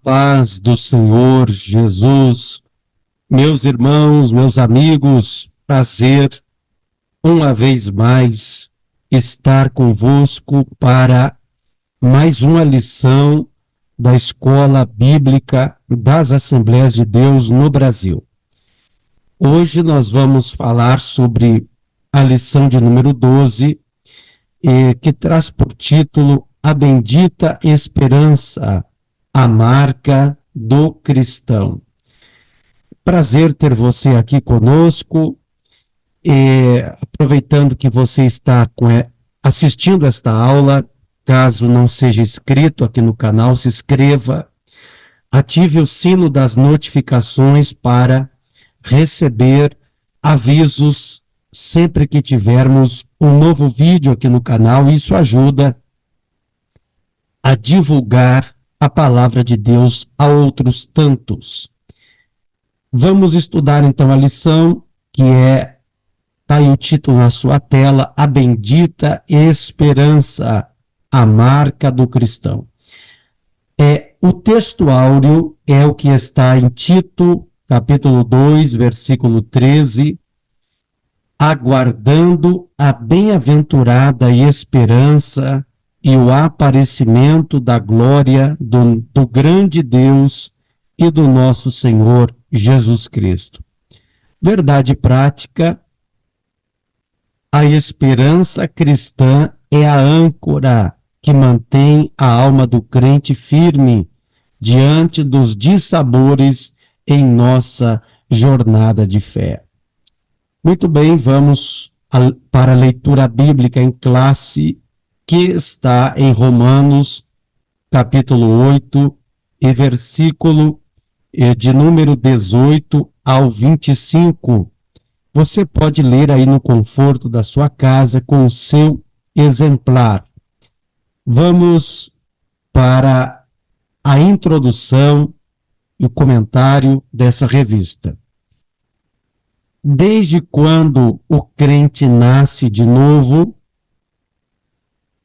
Paz do Senhor Jesus, meus irmãos, meus amigos, prazer uma vez mais estar convosco para mais uma lição da Escola Bíblica das Assembleias de Deus no Brasil. Hoje nós vamos falar sobre a lição de número 12, que traz por título A Bendita Esperança, a marca do cristão. Prazer ter você aqui conosco, aproveitando que você está assistindo esta aula, caso não seja inscrito aqui no canal, se inscreva, ative o sino das notificações para receber avisos sempre que tivermos um novo vídeo aqui no canal. Isso ajuda a divulgar a palavra de Deus a outros tantos. Vamos estudar então a lição, que está aí o título na sua tela, A Bendita Esperança, a marca do cristão. O texto áureo é o que está em Tito, capítulo 2, versículo 13, aguardando a bem-aventurada esperança e o aparecimento da glória do grande Deus e do nosso Senhor Jesus Cristo. Verdade prática, a esperança cristã é a âncora que mantém a alma do crente firme diante dos dissabores em nossa jornada de fé. Muito bem, vamos para a leitura bíblica em classe, que está em Romanos, capítulo 8, e versículo de número 18 ao 25. Você pode ler aí no conforto da sua casa com o seu exemplar. Vamos para a introdução e o comentário dessa revista. Desde quando o crente nasce de novo,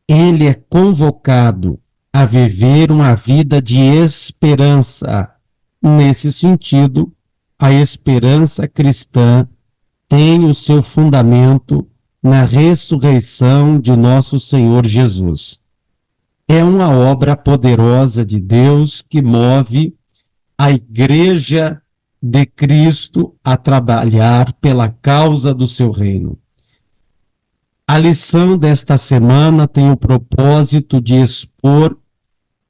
ele é convocado a viver uma vida de esperança. Nesse sentido, a esperança cristã tem o seu fundamento na ressurreição de nosso Senhor Jesus. É uma obra poderosa de Deus que move a Igreja de Cristo a trabalhar pela causa do seu reino. A lição desta semana tem o propósito de expor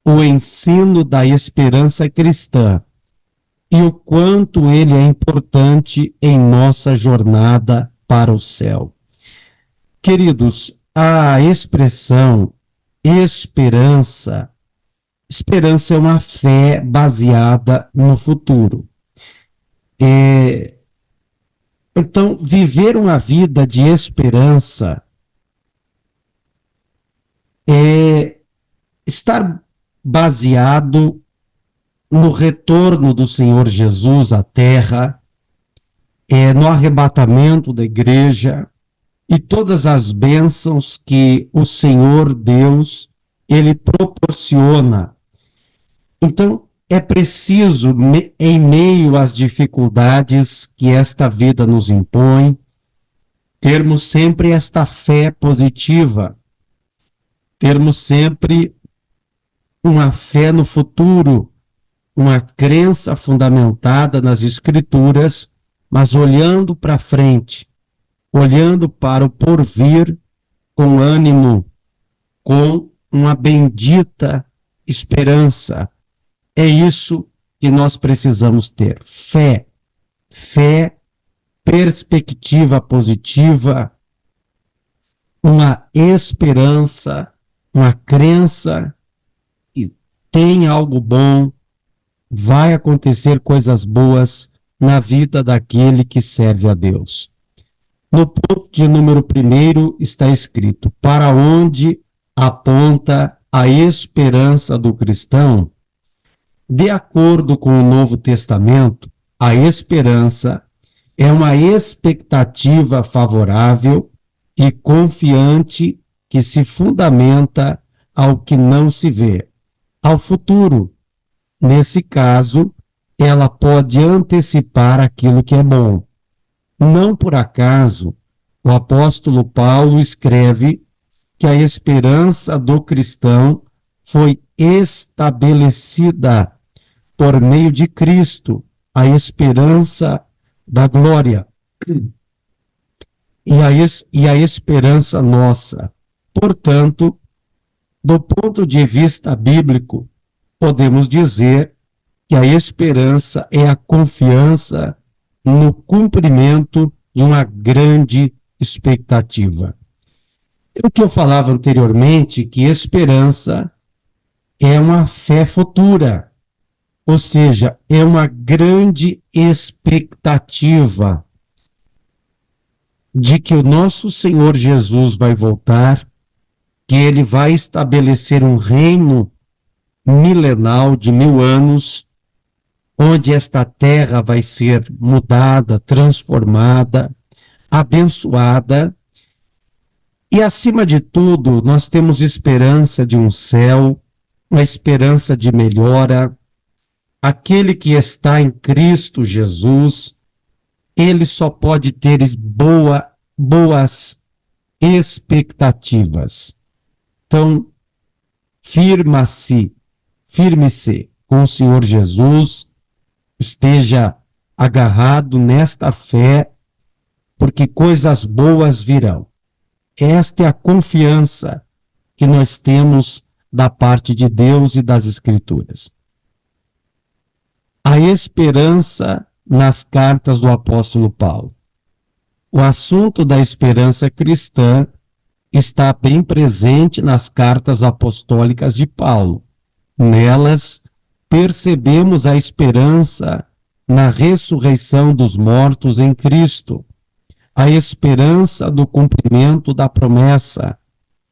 o ensino da esperança cristã e o quanto ele é importante em nossa jornada para o céu. Queridos, a expressão esperança é uma fé baseada no futuro. Então, viver uma vida de esperança é estar baseado no retorno do Senhor Jesus à terra, no arrebatamento da igreja e todas as bênçãos que o Senhor Deus, ele proporciona. Então, é preciso, em meio às dificuldades que esta vida nos impõe, termos sempre esta fé positiva, termos sempre uma fé no futuro, uma crença fundamentada nas Escrituras, mas olhando para frente, olhando para o porvir com ânimo, com uma bendita esperança. É isso que nós precisamos ter. Fé, perspectiva positiva, uma esperança, uma crença que tem algo bom, vai acontecer coisas boas na vida daquele que serve a Deus. No ponto de número 1 está escrito: para onde aponta a esperança do cristão? De acordo com o Novo Testamento, a esperança é uma expectativa favorável e confiante que se fundamenta ao que não se vê, ao futuro, nesse caso, ela pode antecipar aquilo que é bom. Não por acaso, o apóstolo Paulo escreve que a esperança do cristão foi estabelecida por meio de Cristo, a esperança da glória e a esperança nossa. Portanto, do ponto de vista bíblico, podemos dizer que a esperança é a confiança no cumprimento de uma grande expectativa. O que eu falava anteriormente, que esperança é uma fé futura, ou seja, é uma grande expectativa de que o nosso Senhor Jesus vai voltar, que ele vai estabelecer um reino milenal de 1000 anos, onde esta terra vai ser mudada, transformada, abençoada. E, acima de tudo, nós temos esperança de um céu, uma esperança de melhora. Aquele que está em Cristo Jesus, ele só pode ter boas expectativas. Então, firme-se com o Senhor Jesus, esteja agarrado nesta fé, porque coisas boas virão. Esta é a confiança que nós temos da parte de Deus e das Escrituras. A esperança nas cartas do apóstolo Paulo. O assunto da esperança cristã está bem presente nas cartas apostólicas de Paulo. Nelas, percebemos a esperança na ressurreição dos mortos em Cristo, a esperança do cumprimento da promessa,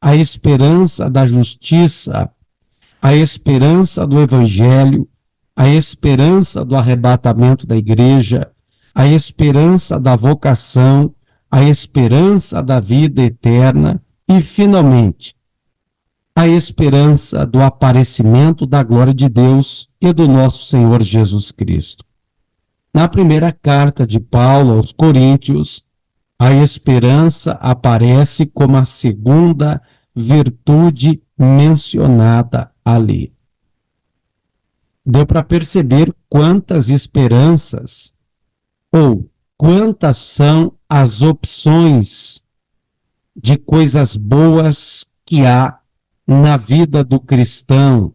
a esperança da justiça, a esperança do evangelho, a esperança do arrebatamento da igreja, a esperança da vocação, a esperança da vida eterna e, finalmente, a esperança do aparecimento da glória de Deus e do nosso Senhor Jesus Cristo. Na primeira carta de Paulo aos Coríntios, a esperança aparece como a segunda virtude mencionada ali. Deu para perceber quantas esperanças ou quantas são as opções de coisas boas que há na vida do cristão,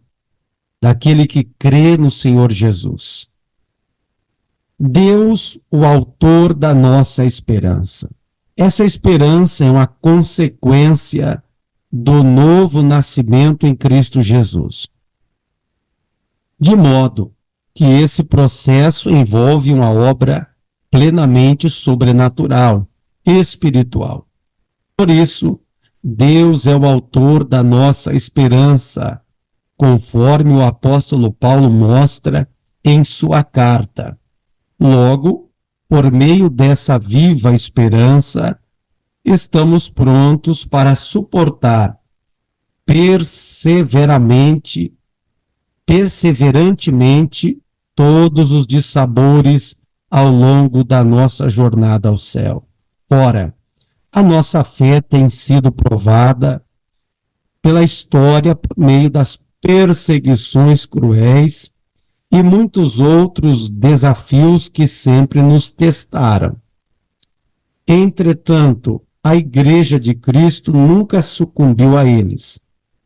daquele que crê no Senhor Jesus. Deus, o autor da nossa esperança. Essa esperança é uma consequência do novo nascimento em Cristo Jesus. De modo que esse processo envolve uma obra plenamente sobrenatural, espiritual. Por isso, Deus é o autor da nossa esperança, conforme o apóstolo Paulo mostra em sua carta. Logo, por meio dessa viva esperança, estamos prontos para suportar perseverantemente todos os dissabores ao longo da nossa jornada ao céu. Ora, a nossa fé tem sido provada pela história por meio das perseguições cruéis e muitos outros desafios que sempre nos testaram. Entretanto, a Igreja de Cristo nunca sucumbiu a eles.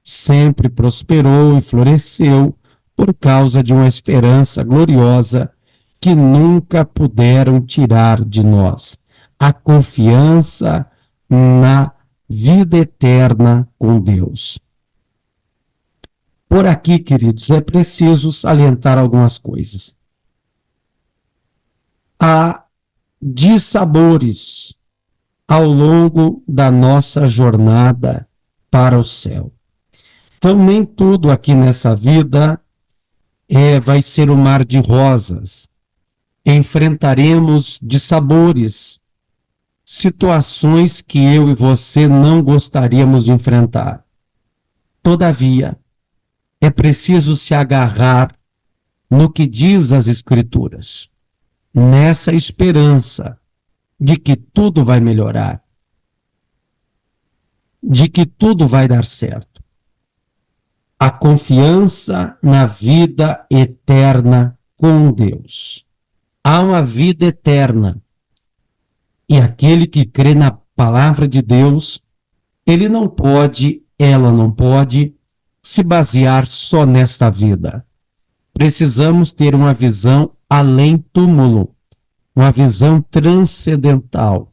Sempre prosperou e floresceu por causa de uma esperança gloriosa que nunca puderam tirar de nós. A confiança na vida eterna com Deus. Por aqui, queridos, é preciso salientar algumas coisas. Há dissabores ao longo da nossa jornada para o céu. Então, nem tudo aqui nessa vida vai ser um mar de rosas. Enfrentaremos dissabores, situações que eu e você não gostaríamos de enfrentar. Todavia, é preciso se agarrar no que diz as Escrituras, nessa esperança de que tudo vai melhorar, de que tudo vai dar certo. A confiança na vida eterna com Deus. Há uma vida eterna. E aquele que crê na palavra de Deus, ela não pode se basear só nesta vida. Precisamos ter uma visão além túmulo, uma visão transcendental,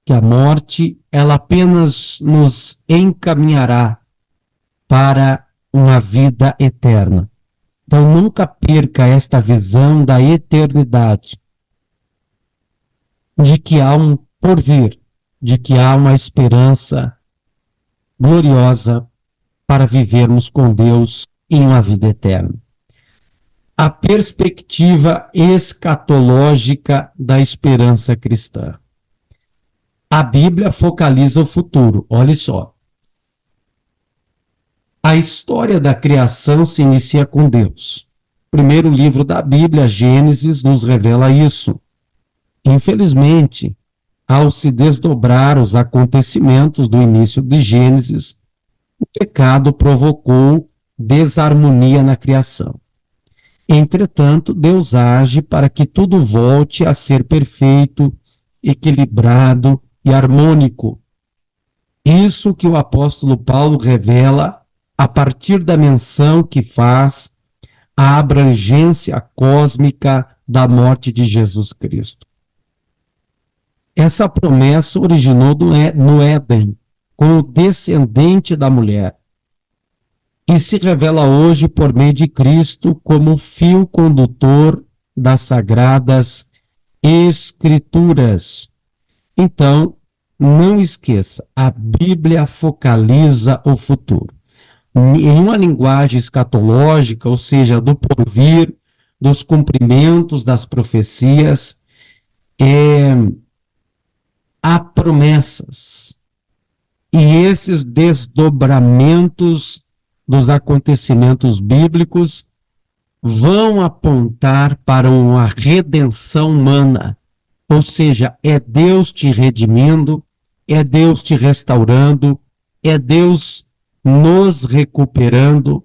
que a morte, ela apenas nos encaminhará para uma vida eterna. Então nunca perca esta visão da eternidade, de que há um porvir, de que há uma esperança gloriosa para vivermos com Deus em uma vida eterna. A perspectiva escatológica da esperança cristã. A Bíblia focaliza o futuro, olha só. A história da criação se inicia com Deus. O primeiro livro da Bíblia, Gênesis, nos revela isso. Infelizmente, ao se desdobrar os acontecimentos do início de Gênesis, o pecado provocou desarmonia na criação. Entretanto, Deus age para que tudo volte a ser perfeito, equilibrado e harmônico. Isso que o apóstolo Paulo revela a partir da menção que faz à abrangência cósmica da morte de Jesus Cristo. Essa promessa originou no Éden, com o descendente da mulher, e se revela hoje por meio de Cristo como fio condutor das sagradas Escrituras. Então, não esqueça, a Bíblia focaliza o futuro. Em uma linguagem escatológica, ou seja, do porvir, dos cumprimentos das profecias, há promessas. E esses desdobramentos dos acontecimentos bíblicos vão apontar para uma redenção humana. Ou seja, é Deus te redimindo, é Deus te restaurando, é Deus nos recuperando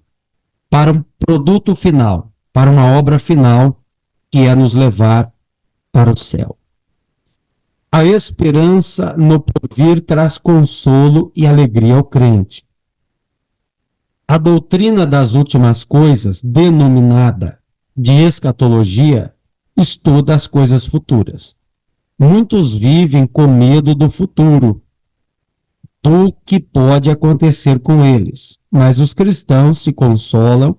para um produto final, para uma obra final, que é nos levar para o céu. A esperança no porvir traz consolo e alegria ao crente. A doutrina das últimas coisas, denominada de escatologia, estuda as coisas futuras. Muitos vivem com medo do futuro, do que pode acontecer com eles, mas os cristãos se consolam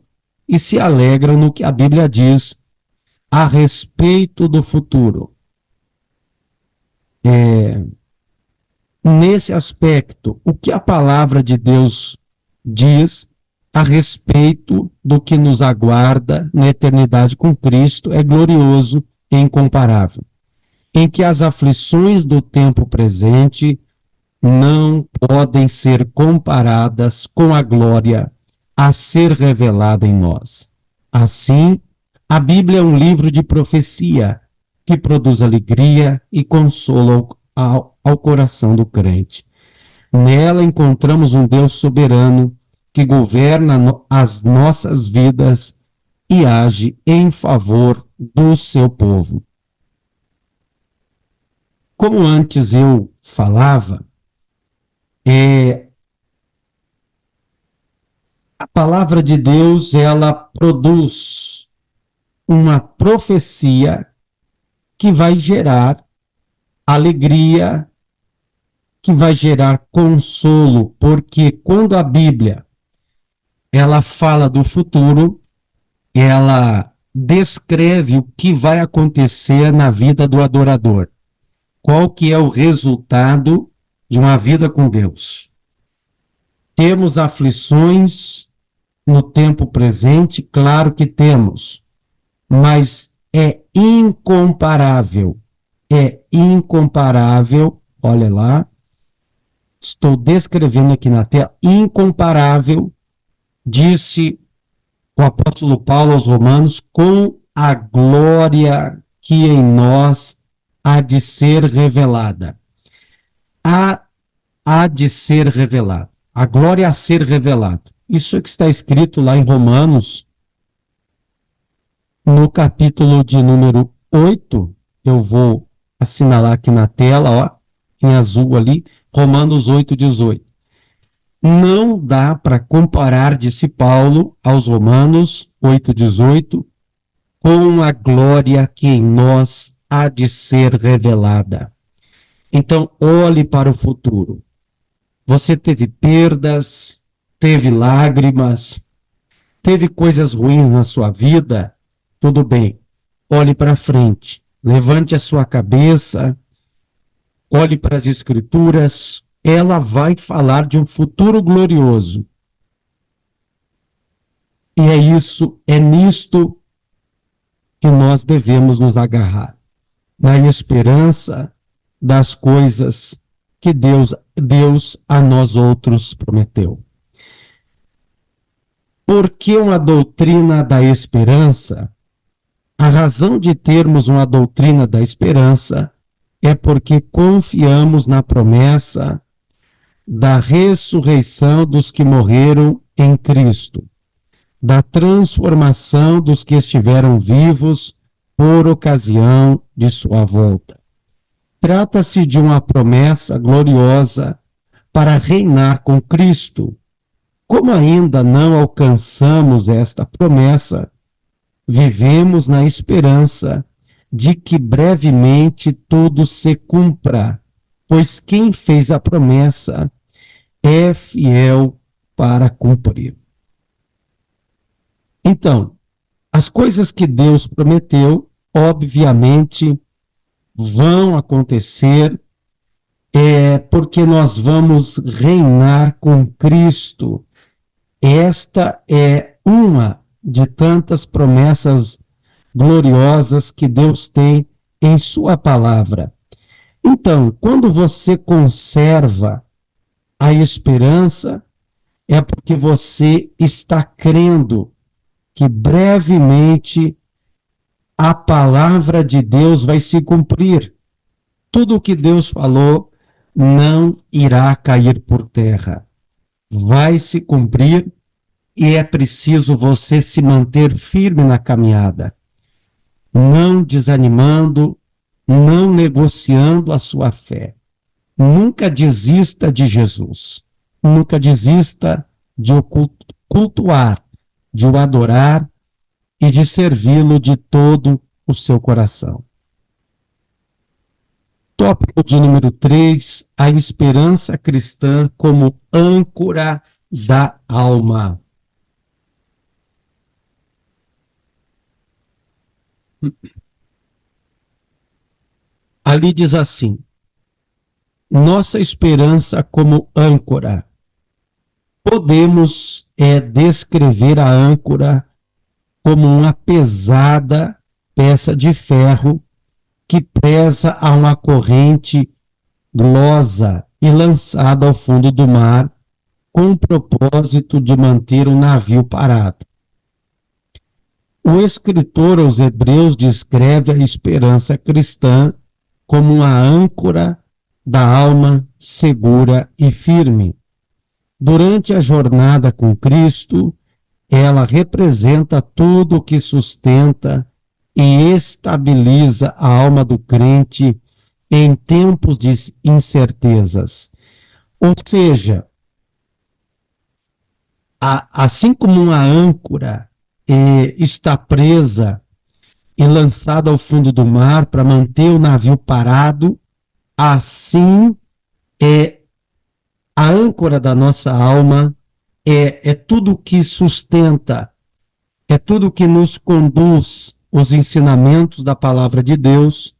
e se alegram no que a Bíblia diz a respeito do futuro. Nesse aspecto, o que a palavra de Deus diz a respeito do que nos aguarda na eternidade com Cristo é glorioso e incomparável, em que as aflições do tempo presente não podem ser comparadas com a glória a ser revelada em nós. Assim, a Bíblia é um livro de profecia que produz alegria e consolo ao coração do crente. Nela encontramos um Deus soberano que governa as nossas vidas e age em favor do seu povo. Como antes eu falava, a palavra de Deus, ela produz uma profecia que vai gerar alegria, que vai gerar consolo, porque quando a Bíblia ela fala do futuro, ela descreve o que vai acontecer na vida do adorador. Qual que é o resultado de uma vida com Deus? Temos aflições no tempo presente, claro que temos, mas é incomparável, olha lá, estou descrevendo aqui na tela, incomparável, disse o apóstolo Paulo aos Romanos, com a glória que em nós há de ser revelada. Há de ser revelado. A glória a ser revelada. Isso é que está escrito lá em Romanos, no capítulo de número 8. Eu vou assinalar aqui na tela, ó, em azul ali, Romanos 8:18. Não dá para comparar, disse Paulo aos Romanos 8:18, com a glória que em nós há de ser revelada. Então, olhe para o futuro. Você teve perdas, teve lágrimas, teve coisas ruins na sua vida, tudo bem. Olhe para frente, levante a sua cabeça, olhe para as Escrituras, ela vai falar de um futuro glorioso. E é isso, é nisto que nós devemos nos agarrar, na esperança das coisas que Deus a nós outros prometeu. Por que uma doutrina da esperança? A razão de termos uma doutrina da esperança é porque confiamos na promessa da ressurreição dos que morreram em Cristo, da transformação dos que estiveram vivos por ocasião de sua volta. Trata-se de uma promessa gloriosa para reinar com Cristo. Como ainda não alcançamos esta promessa, vivemos na esperança de que brevemente tudo se cumpra, pois quem fez a promessa é fiel para cumprir. Então, as coisas que Deus prometeu, obviamente, vão acontecer, porque nós vamos reinar com Cristo. Esta é uma de tantas promessas gloriosas que Deus tem em sua palavra. Então, quando você conserva a esperança, é porque você está crendo que brevemente a palavra de Deus vai se cumprir. Tudo o que Deus falou não irá cair por terra. Vai se cumprir e é preciso você se manter firme na caminhada, não desanimando, não negociando a sua fé. Nunca desista de Jesus. Nunca desista de o cultuar, de o adorar e de servi-lo de todo o seu coração. Tópico de número 3, a esperança cristã como âncora da alma. Ali diz assim: nossa esperança como âncora. Podemos descrever a âncora como uma pesada peça de ferro que presa a uma corrente glosa e lançada ao fundo do mar com o propósito de manter o navio parado. O escritor aos Hebreus descreve a esperança cristã como uma âncora da alma segura e firme. Durante a jornada com Cristo, ela representa tudo o que sustenta e estabiliza a alma do crente em tempos de incertezas. Ou seja, assim como uma âncora está presa e lançada ao fundo do mar para manter o navio parado, assim a âncora da nossa alma é tudo que sustenta, é tudo que nos conduz, os ensinamentos da palavra de Deus,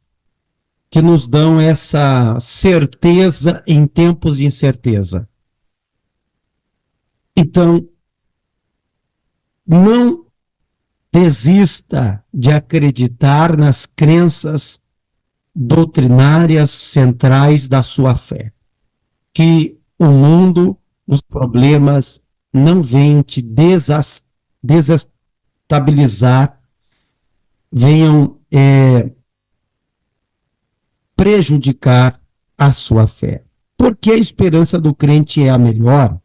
que nos dão essa certeza em tempos de incerteza. Então, não desista de acreditar nas crenças doutrinárias centrais da sua fé. Que o mundo, os problemas não venham te desestabilizar, venham prejudicar a sua fé. Porque a esperança do crente é a melhor?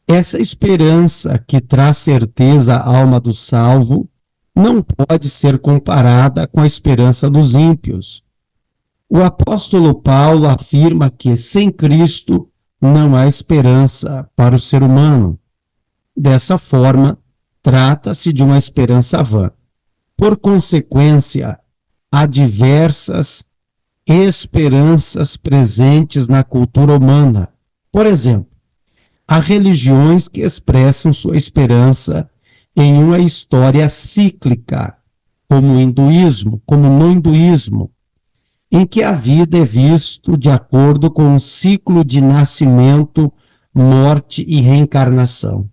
Essa esperança que traz certeza à alma do salvo não pode ser comparada com a esperança dos ímpios. O apóstolo Paulo afirma que sem Cristo não há esperança para o ser humano. Dessa forma, trata-se de uma esperança vã. Por consequência, há diversas esperanças presentes na cultura humana. Por exemplo, há religiões que expressam sua esperança em uma história cíclica, como o hinduísmo, como no hinduísmo, em que a vida é vista de acordo com um ciclo de nascimento, morte e reencarnação.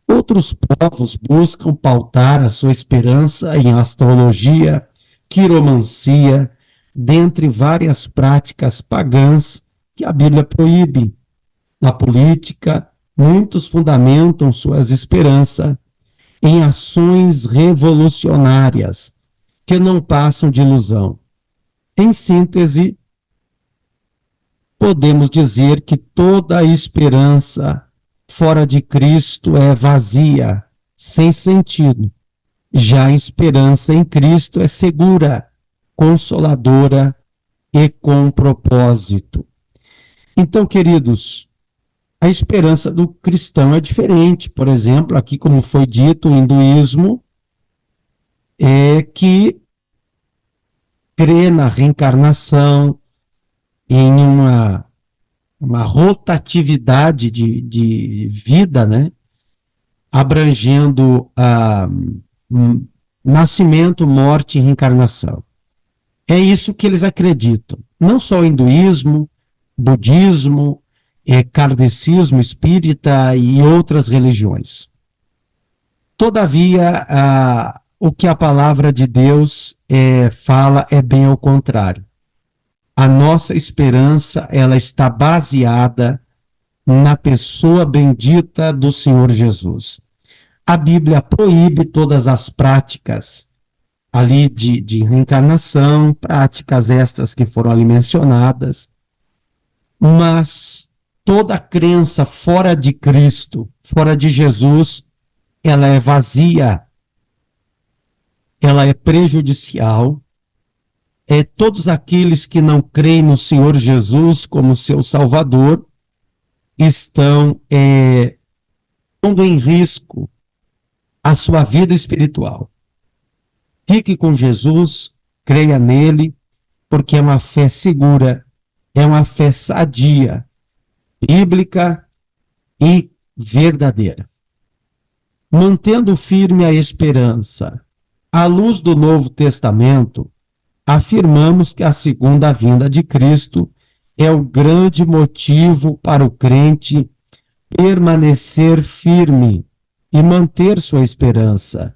Outros povos buscam pautar a sua esperança em astrologia, quiromancia, dentre várias práticas pagãs que a Bíblia proíbe. Na política, muitos fundamentam suas esperanças em ações revolucionárias que não passam de ilusão. Em síntese, podemos dizer que toda a esperança fora de Cristo é vazia, sem sentido. Já a esperança em Cristo é segura, consoladora e com propósito. Então, queridos, a esperança do cristão é diferente. Por exemplo, aqui como foi dito, o hinduísmo é que crê na reencarnação, em uma rotatividade de vida, né? Abrangendo nascimento, morte e reencarnação. É isso que eles acreditam. Não só o hinduísmo, budismo, kardecismo espírita e outras religiões. Todavia, o que a palavra de Deus fala é bem ao contrário. A nossa esperança, ela está baseada na pessoa bendita do Senhor Jesus. A Bíblia proíbe todas as práticas ali de reencarnação, práticas estas que foram ali mencionadas, mas toda crença fora de Cristo, fora de Jesus, ela é vazia, ela é prejudicial. Todos aqueles que não creem no Senhor Jesus como seu Salvador estão pondo em risco a sua vida espiritual. Fique com Jesus, creia nele, porque é uma fé segura, é uma fé sadia, bíblica e verdadeira. Mantendo firme a esperança, à luz do Novo Testamento, afirmamos que a segunda vinda de Cristo é o grande motivo para o crente permanecer firme e manter sua esperança,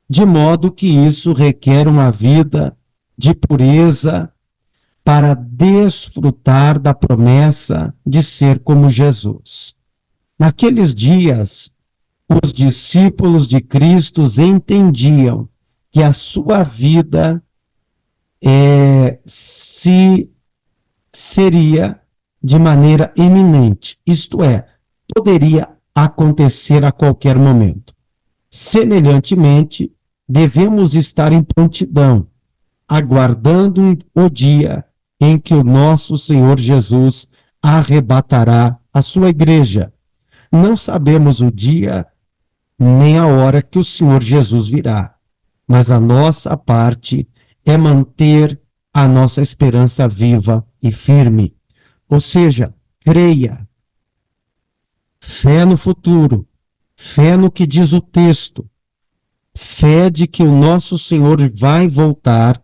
de modo que isso requer uma vida de pureza para desfrutar da promessa de ser como Jesus. Naqueles dias, os discípulos de Cristo entendiam que a sua vida seria de maneira iminente, isto é, poderia acontecer a qualquer momento. Semelhantemente, devemos estar em prontidão, aguardando o dia em que o nosso Senhor Jesus arrebatará a sua igreja. Não sabemos o dia nem a hora que o Senhor Jesus virá, mas a nossa parte é manter a nossa esperança viva e firme. Ou seja, creia, fé no futuro, fé no que diz o texto, fé de que o nosso Senhor vai voltar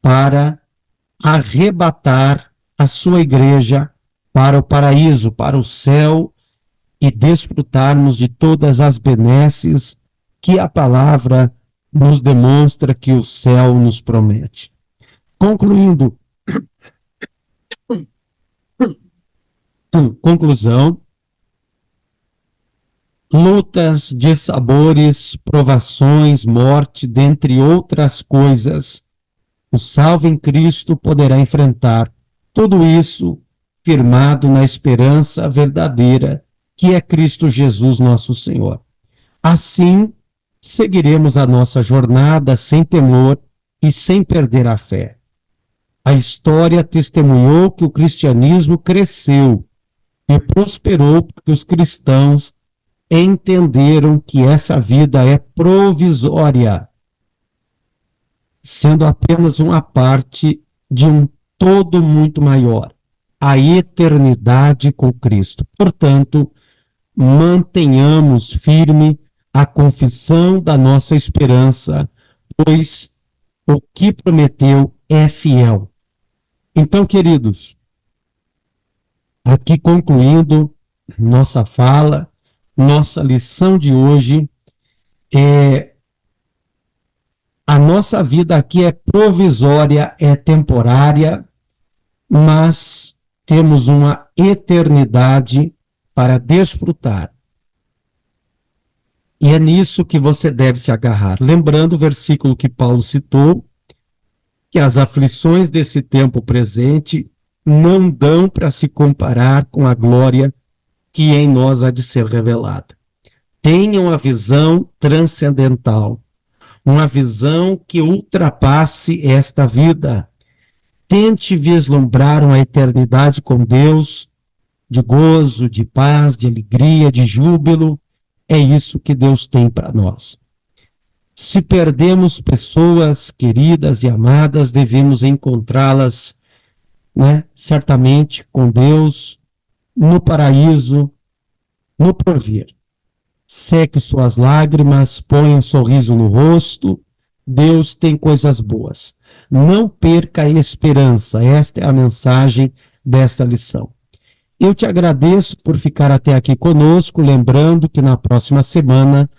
para arrebatar a sua igreja para o paraíso, para o céu, e desfrutarmos de todas as benesses que a palavra nos demonstra que o céu nos promete. Concluindo, conclusão, lutas, dissabores, provações, morte, dentre outras coisas, o salvo em Cristo poderá enfrentar tudo isso firmado na esperança verdadeira, que é Cristo Jesus, nosso Senhor. Assim, seguiremos a nossa jornada sem temor e sem perder a fé. A história testemunhou que o cristianismo cresceu e prosperou porque os cristãos entenderam que essa vida é provisória, sendo apenas uma parte de um todo muito maior, a eternidade com Cristo. Portanto, mantenhamos firme a confissão da nossa esperança, pois o que prometeu é fiel. Então, queridos, aqui concluindo nossa fala, nossa lição de hoje, a nossa vida aqui é provisória, é temporária, mas temos uma eternidade para desfrutar. E é nisso que você deve se agarrar. Lembrando o versículo que Paulo citou, que as aflições desse tempo presente não dão para se comparar com a glória que em nós há de ser revelada. Tenham a visão transcendental, uma visão que ultrapasse esta vida. Tente vislumbrar uma eternidade com Deus, de gozo, de paz, de alegria, de júbilo. É isso que Deus tem para nós. Se perdemos pessoas queridas e amadas, devemos encontrá-las, certamente com Deus, no paraíso, no porvir. Seque suas lágrimas, ponha um sorriso no rosto. Deus tem coisas boas. Não perca a esperança. Esta é a mensagem desta lição. Eu te agradeço por ficar até aqui conosco, lembrando que na próxima semana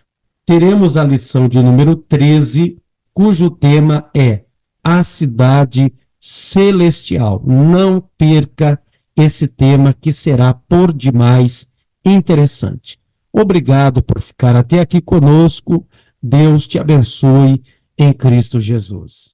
teremos a lição de número 13, cujo tema é a cidade celestial. Não perca esse tema, que será por demais interessante. Obrigado por ficar até aqui conosco. Deus te abençoe em Cristo Jesus.